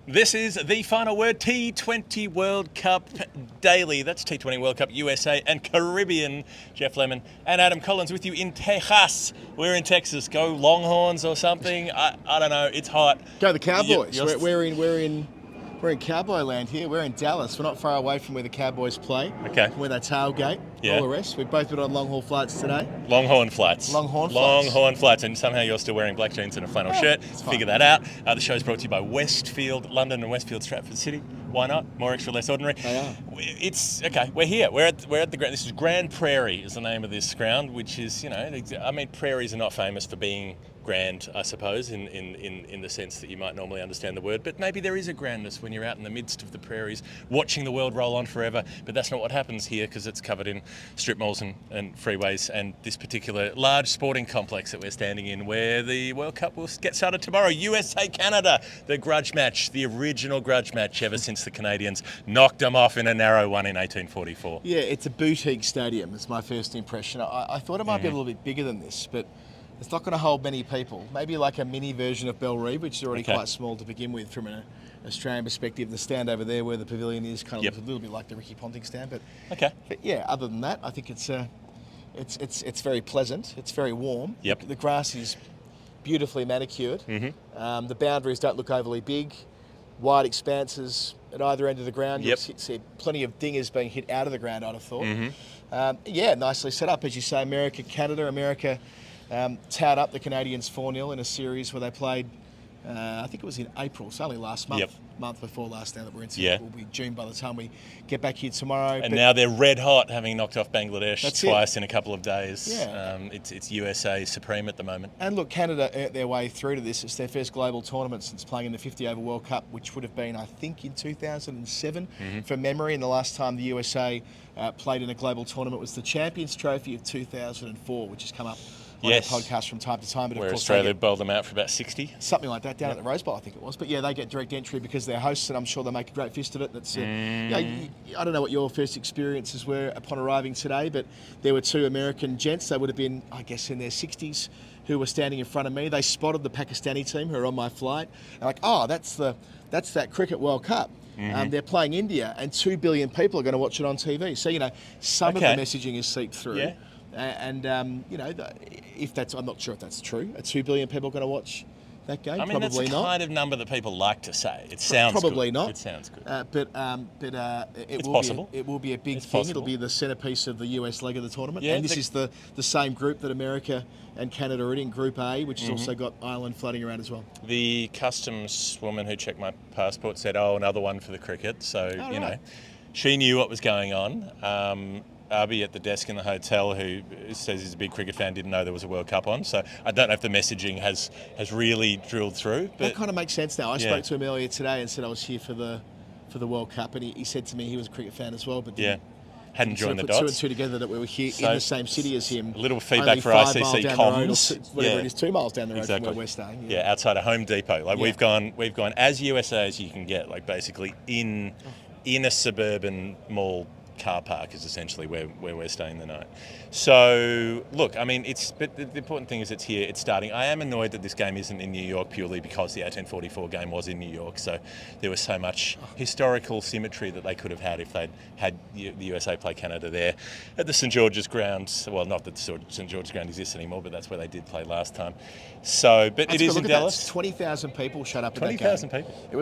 This is the final word, T20 World Cup Daily. That's T20 World Cup USA and Caribbean. Jeff Lemon and Adam Collins with you in Texas. We're in Texas. Go Longhorns or something. I don't know. It's hot. Go the Cowboys. We're in Cowboy land here. We're in Dallas. We're not far away from where the Cowboys play. Okay. Where they tailgate. Yeah. All the rest. We've both been on long haul flights today. Longhorn flats. Longhorn flats. And somehow you're still wearing black jeans and a flannel shirt. Figure that out. The show's brought to you by Westfield London and Westfield Stratford City. Why not? More extra, less ordinary. They are. It's okay. We're here. We're at the ground. This is Grand Prairie is the name of this ground, which is, prairies are not famous for being grand, I suppose, in the sense that you might normally understand the word, but maybe there is a grandness when you're out in the midst of the prairies watching the world roll on forever, but that's not what happens here because it's covered in strip malls and freeways and this particular large sporting complex that we're standing in where the World Cup will get started tomorrow. USA-Canada, the grudge match, the original grudge match ever since the Canadians knocked them off in a narrow one in 1844. Yeah, it's a boutique stadium. It's my first impression. I thought it might be a little bit bigger than this, but it's not going to hold many people. Maybe like a mini version of Bellerive, which is already quite small to begin with from an Australian perspective. The stand over there where the pavilion is kind of looks a little bit like the Ricky Ponting stand. But yeah, other than that, I think it's very pleasant. It's very warm. Yep. The grass is beautifully manicured. Mm-hmm. The boundaries don't look overly big. Wide expanses at either end of the ground. You'll see plenty of dingers being hit out of the ground, I'd have thought. Mm-hmm. Nicely set up. As you say, America towed up the Canadians 4-0 in a series where they played, I think it was in April, it's only last month, month before last now that we're in. It will be June by the time we get back here tomorrow. And now they're red hot, having knocked off Bangladesh twice in a couple of days. Yeah. It's USA supreme at the moment. And look, Canada earned their way through to this. It's their first global tournament since playing in the 50-over World Cup, which would have been, I think, in 2007, from memory. And the last time the USA played in a global tournament was the Champions Trophy of 2004, which has come up on our podcast from time to time. But where of course Australia bowled them out for about 60. Something like that, down at the Rose Bowl, I think it was. But yeah, they get direct entry because they're hosts, and I'm sure they'll make a great fist of it. That's I don't know what your first experiences were upon arriving today, but there were two American gents. They would have been, I guess, in their 60s, who were standing in front of me. They spotted the Pakistani team who are on my flight. They're like, that's that Cricket World Cup. Mm-hmm. They're playing India, and 2 billion people are going to watch it on TV. So, some of the messaging is seeped through. Yeah. And, if that's, I'm not sure if that's true. Are 2 billion people going to watch that game? I mean, probably that's the not. Kind of number that people like to say. It sounds probably good. not. It sounds good. It's possible. It will be a big it's thing. Possible. It'll be the centrepiece of the US leg of the tournament. Yeah, and this is the same group that America and Canada are in Group A, which has also got Ireland floating around as well. The customs woman who checked my passport said, another one for the cricket. So, she knew what was going on. Arby at the desk in the hotel, who says he's a big cricket fan, didn't know there was a World Cup on. So I don't know if the messaging has really drilled through. But that kind of makes sense now. I spoke to him earlier today and said I was here for the World Cup, and he said to me he was a cricket fan as well, but hadn't joined the put dots. 2 and 2 together that we were here in the same city as him. A little feedback for ICC comms. Whatever it is, 2 miles down the road from where we're staying. Yeah, outside of Home Depot. We've gone as USA as you can get. Basically in a suburban mall. Car park is essentially where we're staying the night. So, look, I mean, but the important thing is it's here, it's starting. I am annoyed that this game isn't in New York purely because the 1844 game was in New York, so there was so much historical symmetry that they could have had if they'd had the USA play Canada there at the St George's grounds. Well, not that St George's ground exists anymore, but that's where they did play last time. So, but it is in Dallas. 20,000 people shut up at that game. 20,000 people. It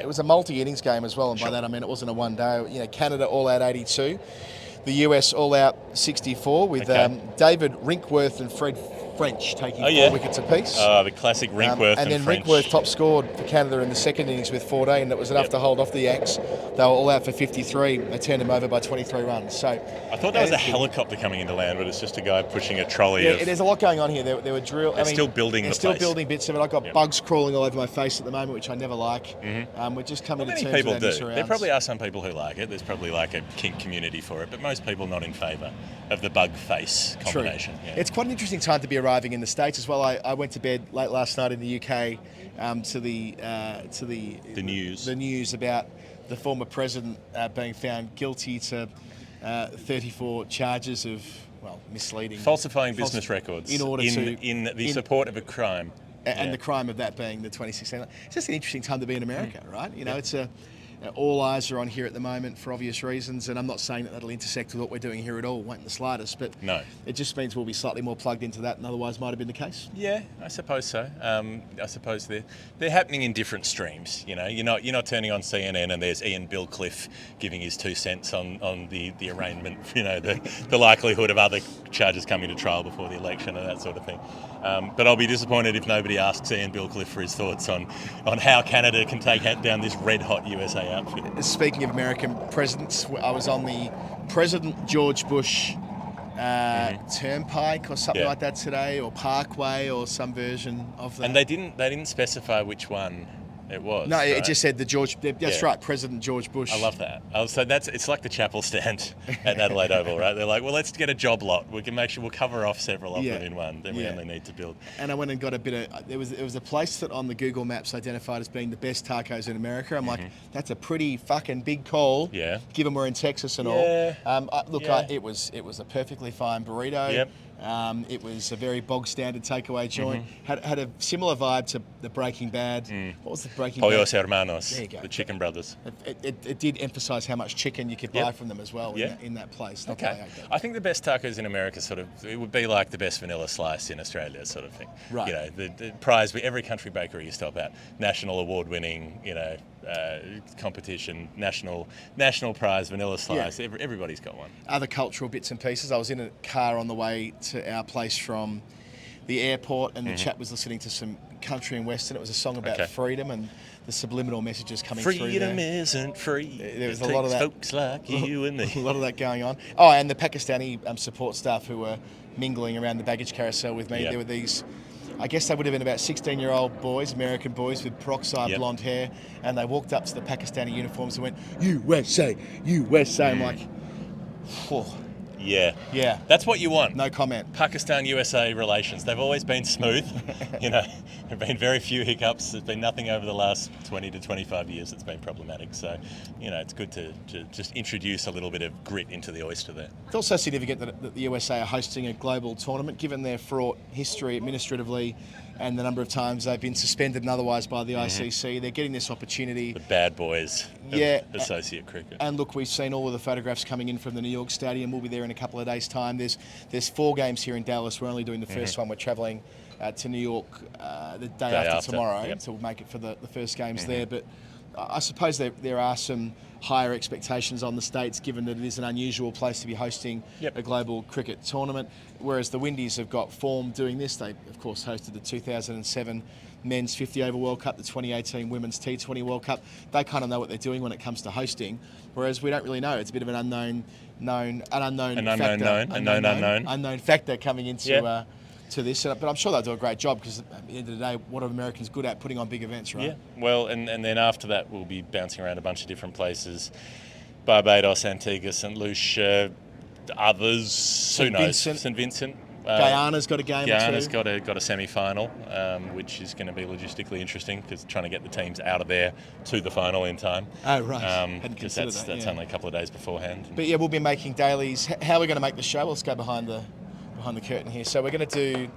was a multi-innings game as well, and by that I mean it wasn't a one day. Canada all out 82. The US all out 64 with David Rinkworth and Fred French taking 4 wickets apiece. The classic Rinkworth and then French. Rinkworth top scored for Canada in the second innings with 14. That was enough to hold off the Yanks. They were all out for 53. They turned them over by 23 runs. So I thought that was a helicopter coming into land, but it's just a guy pushing a trolley. There's a lot going on here. There were drill. They're still building the place. They're still building bits of it. I've got bugs crawling all over my face at the moment, which I never like. We're just coming to terms with people that. do. There probably are some people who like it. There's probably a kink community for it, but most people not in favour of the bug face combination. True. Yeah. It's quite an interesting time to be arriving in the States as well. I went to bed late last night in the UK to the news about the former president being found guilty to 34 charges of misleading, falsifying business records in order in the support of a crime. And the crime of that being the 2016. It's just an interesting time to be in America, right? You know, it's all eyes are on here at the moment for obvious reasons, and I'm not saying that that'll intersect with what we're doing here at all, won't in the slightest, but it just means we'll be slightly more plugged into that than otherwise might have been the case. Yeah, I suppose so. I suppose they're happening in different streams. You know, you're not turning on CNN and there's Ian Bilcliffe giving his 2 cents on the arraignment. You know, the likelihood of other charges coming to trial before the election and that sort of thing. But I'll be disappointed if nobody asks Ian Bilcliffe for his thoughts on how Canada can take down this red-hot USA outfit. Speaking of American presidents, I was on the President George Bush Turnpike or something like that today, or Parkway, or some version of that. And they didn't specify which one it was. No, right? It just said that's right, President George Bush. I love that. So it's like the chapel stand at Adelaide Oval, right? They're like, well, let's get a job lot. We can make sure we'll cover off several of them in one. Then we only need to build. And I went and got a bit of. There was a place that on the Google Maps identified as being the best tacos in America. I'm like, that's a pretty fucking big call. Yeah. Given we're in Texas and all. It was a perfectly fine burrito. Yep. It was a very bog standard takeaway joint. Had a similar vibe to the Breaking Bad. What was the Breaking Bad? Pollos Hermanos, There you go. the Chicken Brothers. It did emphasise how much chicken you could buy from them as well in that place. Not that I ate that. I think the best tacos in America it would be like the best vanilla slice in Australia, sort of thing. Right. You know, the prize every country bakery you stop at, national award-winning, competition, national prize vanilla slice. Everybody's got one. Other cultural bits and pieces. I was in a car on the way to our place from the airport, and the chap was listening to some country and western. It was a song about freedom and the subliminal messages coming through there. Freedom isn't free. There was a lot of that. Folks like you and me. A lot of that going on. Oh, and the Pakistani support staff who were mingling around the baggage carousel with me. Yep. There were these, I guess they would have been about 16-year-old boys, American boys with peroxide blonde hair, and they walked up to the Pakistani uniforms and went, USA, USA. I'm like, oh. Yeah. That's what you want. No comment. Pakistan-USA relations. They've always been smooth. There have been very few hiccups. There's been nothing over the last 20 to 25 years that's been problematic. So, it's good to just introduce a little bit of grit into the oyster there. It's also significant that the USA are hosting a global tournament, given their fraught history administratively and the number of times they've been suspended and otherwise by the ICC. They're getting this opportunity. The bad boys of associate cricket. And look, we've seen all of the photographs coming in from the New York Stadium. We'll be there in a couple of days' time. There's 4 games here in Dallas. We're only doing the first one. We're travelling to New York the day after tomorrow, so we'll make it for the first games there. But I suppose there are some higher expectations on the States, given that it is an unusual place to be hosting a global cricket tournament, whereas the Windies have got form doing this. They, of course, hosted the 2007 Men's 50 Over World Cup, the 2018 Women's T20 World Cup. They kind of know what they're doing when it comes to hosting, whereas we don't really know. It's a bit of an unknown factor coming into to this. But I'm sure they'll do a great job, because at the end of the day, what are Americans good at? Putting on big events, right? Yeah, well, and then after that, we'll be bouncing around a bunch of different places. Barbados, Antigua, St. Lucia, others, who knows? St. Vincent. Guyana's got a game Guyana's or two. got a semi-final, which is going to be logistically interesting, because trying to get the teams out of there to the final in time. Oh, right. Because that's only a couple of days beforehand. But yeah, we'll be making dailies. How are we going to make the show? Let's go behind the curtain here. So we're going to do,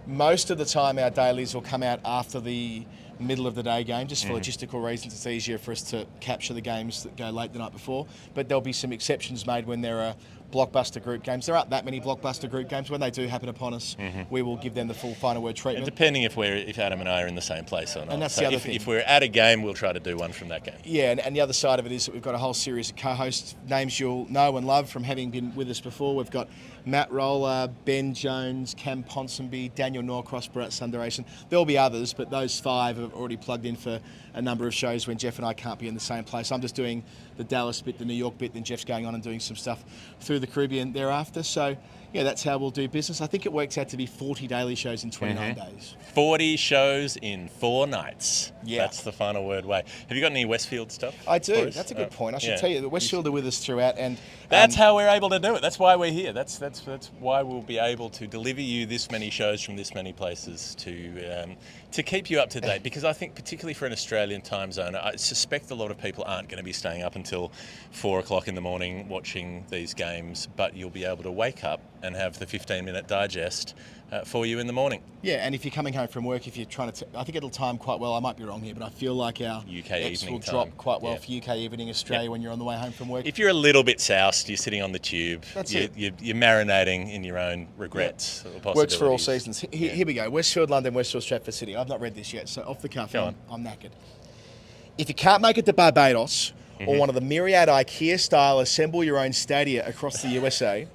most of the time our dailies will come out after the middle of the day game, just for logistical reasons. It's easier for us to capture the games that go late the night before, but there'll be some exceptions made when there are blockbuster group games. There aren't that many blockbuster group games. When they do happen upon us, we will give them the full final word treatment. And depending if Adam and I are in the same place or not. And that's the other thing. If we're at a game, we'll try to do one from that game. Yeah, and the other side of it is that we've got a whole series of co-hosts, names you'll know and love from having been with us before. We've got Matt Roller, Ben Jones, Cam Ponsonby, Daniel Norcross, Bharat Sundaresan. There'll be others, but those 5 have already plugged in for a number of shows when Jeff and I can't be in the same place. I'm just doing the Dallas bit, the New York bit, then Jeff's going on and doing some stuff through the Caribbean thereafter. So, yeah, that's how we'll do business. I think it works out to be 40 daily shows in 29 days. 40 shows in 4 nights. Yeah. That's the final word way. Have you got any Westfield stuff? I do. That's a good point. I should tell you that Westfield are with us throughout, and that's how we're able to do it. That's why we're here. That's why we'll be able to deliver you this many shows from this many places to keep you up to date. Because I think, particularly for an Australian time zone, I suspect a lot of people aren't going to be staying up until 4 o'clock in the morning watching these games, but you'll be able to wake up and have the 15-minute digest for you in the morning. Yeah, and if you're coming home from work, if you're trying to, I think it'll time quite well. I might be wrong here, but I feel like our UK EPS evening will time. drop quite well for UK evening Australia when you're on the way home from work. If you're a little bit soused, you're sitting on the tube. That's you're marinating in your own regrets. Or possibilities. Works for all seasons. Here we go. Westfield, London, Westfield, Stratford City. I've not read this yet, so off the cuff, I'm knackered. If you can't make it to Barbados or one of the myriad IKEA-style assemble-your-own stadia across the USA,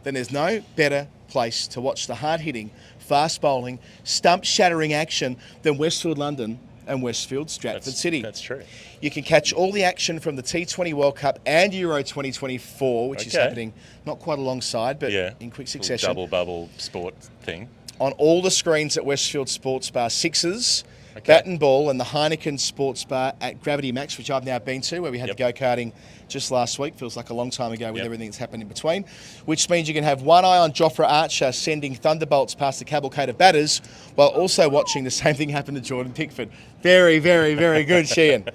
then there's no better place to watch the hard-hitting, fast-bowling, stump-shattering action than Westfield, London and Westfield, Stratford City. That's true. You can catch all the action from the T20 World Cup and Euro 2024, which is happening not quite alongside, but in quick succession. Double bubble sport thing. On all the screens at Westfield Sports Bar Sixers, Bat and Ball, and the Heineken Sports Bar at Gravity Max, which I've now been to, where we had the go-karting just last week. Feels like a long time ago with everything that's happened in between. Which means you can have one eye on Jofra Archer sending thunderbolts past the cavalcade of batters, while also watching the same thing happen to Jordan Pickford. Very, very, very good, Sheehan.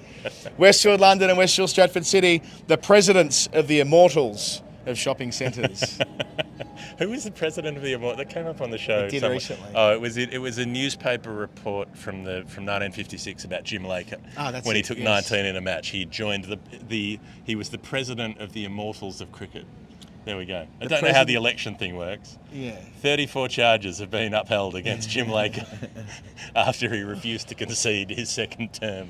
Westfield London and Westfield Stratford City, the presidents of the immortals of shopping centres. Who was the president of the award? That came up on the show. It did recently. Oh, it was a newspaper report from 1956 about Jim Laker. When he took 19 in a match, he joined he was the president of the Immortals of Cricket. There we go. I don't know how the election thing works. Yeah. 34 charges have been upheld against Jim Laker after he refused to concede his second term.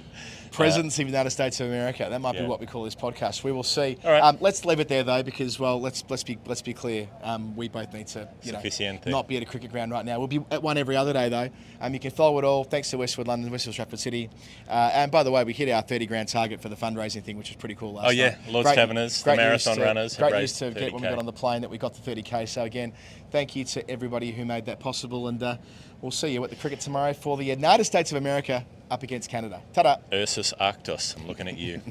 Presidency of the United States of America. That might be what we call this podcast. We will see. All right. Let's leave it there though, because let's be clear. We both need to not be at a cricket ground right now. We'll be at one every other day though. You can follow it all. Thanks to Westwood London, Westfield Stratford City, and by the way, we hit our 30 grand target for the fundraising thing, which was pretty cool last night. Lord's Taverners, the marathon runners. Great news to get when we got on the plane that we got the 30k. So again, thank you to everybody who made that possible, and we'll see you at the cricket tomorrow for the United States of America up against Canada. Ta-da! Ursus Arctos, I'm looking at you.